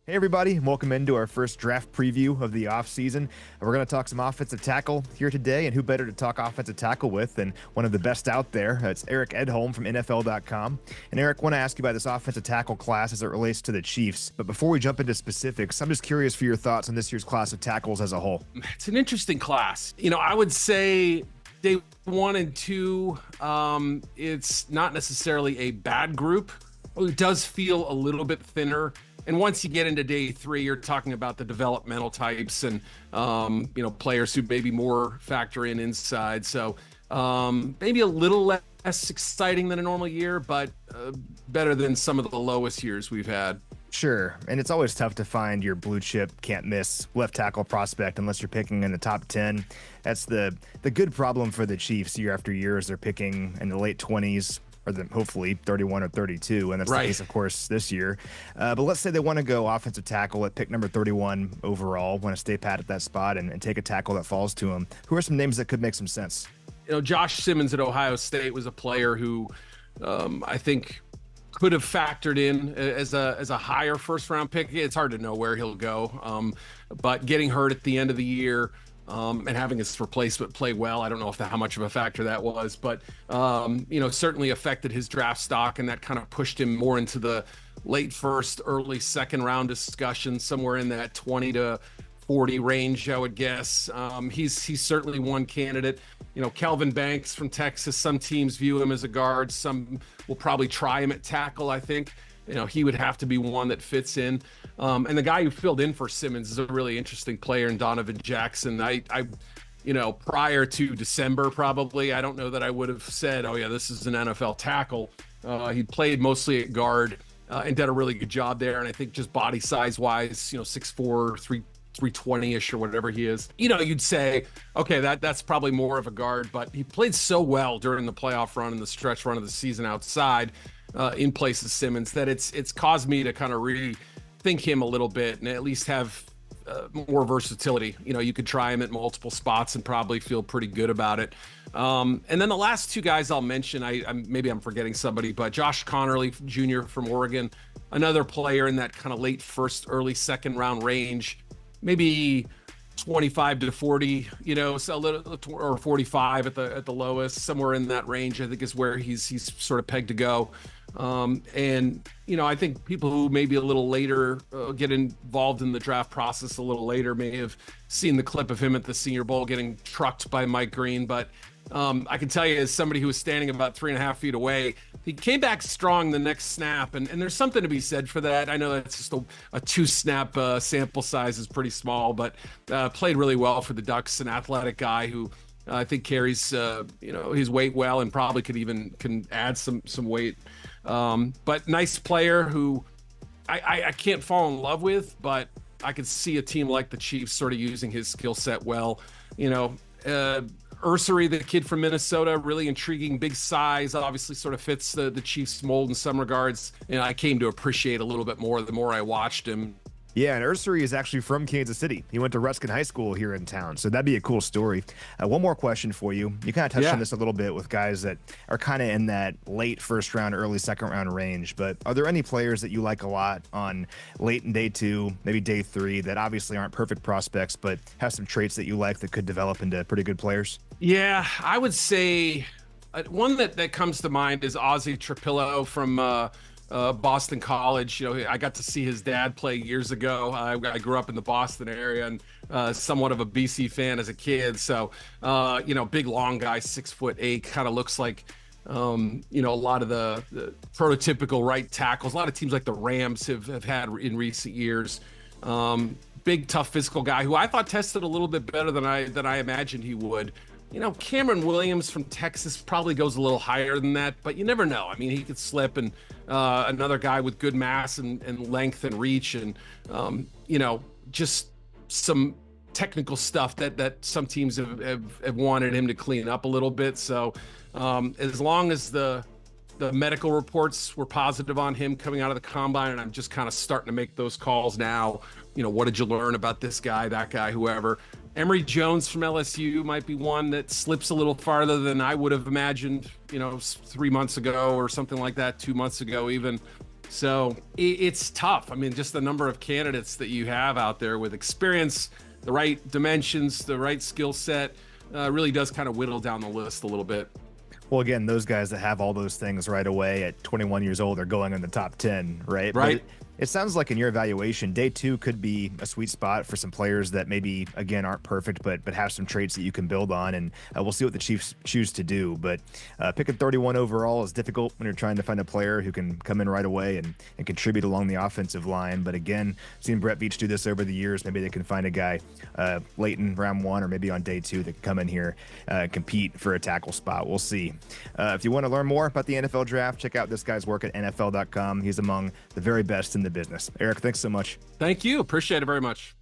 Hey everybody, and welcome into our first draft preview of the offseason. We're going to talk some offensive tackle here today, and who better to talk offensive tackle with than one of the best out there. It's Eric Edholm from NFL.com. And Eric, I want to ask you about this offensive tackle class as it relates to the Chiefs. But before we jump into specifics, I'm just curious for your thoughts on this year's class of tackles as a whole. It's an interesting class. I would say day 1 and 2, it's not necessarily a bad group. It does feel a little bit thinner. And once you get into day 3, you're talking about the developmental types and, players who maybe more factor in inside. So maybe a little less exciting than a normal year, but better than some of the lowest years we've had. Sure, and it's always tough to find your blue chip, can't miss left tackle prospect unless you're picking in the top 10. That's the good problem for the Chiefs year after year, as they're picking in the late 20s, or hopefully 31 or 32, and that's right. The case, of course, this year. But let's say they want to go offensive tackle at pick number 31 overall, want to stay pat at that spot and take a tackle that falls to them. Who are some names that could make some sense? Josh Simmons at Ohio State was a player who I think could have factored in as a higher first-round pick. It's hard to know where he'll go, but getting hurt at the end of the year, and having his replacement play well, I don't know how much of a factor that was, but certainly affected his draft stock, and that kind of pushed him more into the late first, early second round discussion, somewhere in that 20 to 40 range, I would guess. He's certainly one candidate. Kelvin Banks from Texas, some teams view him as a guard, some will probably try him at tackle, I think. He would have to be one that fits in. And the guy who filled in for Simmons is a really interesting player in Donovan Jackson. I prior to December, probably, I don't know that I would have said, oh yeah, this is an NFL tackle. He played mostly at guard and did a really good job there. And I think just body size wise, 6'4", 320-ish or whatever he is, you'd say, okay, that's probably more of a guard, but he played so well during the playoff run and the stretch run of the season outside in place of Simmons that it's caused me to kind of rethink him a little bit and at least have more versatility. You could try him at multiple spots and probably feel pretty good about it. And then the last two guys I'll mention, maybe I'm forgetting somebody, but Josh Connerly Jr. from Oregon, another player in that kind of late first, early second round range, maybe 25 to 40, so a little, or 45 at the lowest, somewhere in that range, I think is where he's sort of pegged to go. I think people who maybe a little later get involved in the draft process a little later may have seen the clip of him at the Senior Bowl getting trucked by Mike Green, but I can tell you, as somebody who was standing about 3.5 feet away, he came back strong the next snap, and there's something to be said for that. I know that's just a 2-snap sample size is pretty small, but played really well for the Ducks. An athletic guy who I think carries his weight well and probably can add some weight. But nice player who I can't fall in love with, but I could see a team like the Chiefs sort of using his skill set well. Ursery, the kid from Minnesota, really intriguing, big size, obviously sort of fits the Chiefs mold in some regards. I came to appreciate a little bit more the more I watched him. Yeah, and Ursery is actually from Kansas City. He went to Ruskin High School here in town, so that'd be a cool story. One more question for you. You kind of touched on this a little bit with guys that are kind of in that late first round, early second round range, but are there any players that you like a lot on late in day 2, maybe day 3, that obviously aren't perfect prospects, but have some traits that you like that could develop into pretty good players? Yeah, I would say one that comes to mind is Ozzie Trapillo from Boston College. I got to see his dad play years ago. I grew up in the Boston area and somewhat of a BC fan as a kid. So, big long guy, 6'8", kind of looks like, a lot of the prototypical right tackles. A lot of teams like the Rams have had in recent years. Big, tough physical guy who I thought tested a little bit better than I imagined he would. Cameron Williams from Texas probably goes a little higher than that, but you never know. I mean, he could slip, and another guy with good mass and length and reach, and just some technical stuff that some teams have wanted him to clean up a little bit. So as long as the medical reports were positive on him coming out of the combine, and I'm just kind of starting to make those calls now. What did you learn about this guy, that guy, whoever? Emory Jones from LSU might be one that slips a little farther than I would have imagined, 3 months ago or something like that, 2 months ago even. So it's tough. I mean, just the number of candidates that you have out there with experience, the right dimensions, the right skill set, really does kind of whittle down the list a little bit. Well, again, those guys that have all those things right away at 21 years old are going in the top 10, right? Right. But it sounds like in your evaluation, day two could be a sweet spot for some players that maybe, again, aren't perfect, but have some traits that you can build on. And we'll see what the Chiefs choose to do. But picking 31 overall is difficult when you're trying to find a player who can come in right away and contribute along the offensive line. But again, seen Brett Veach do this over the years. Maybe they can find a guy late in round one or maybe on day two that can come in here and compete for a tackle spot. We'll see. If you want to learn more about the NFL draft, check out this guy's work at NFL.com. He's among the very best in the business. Eric, thanks so much. Thank you. Appreciate it very much.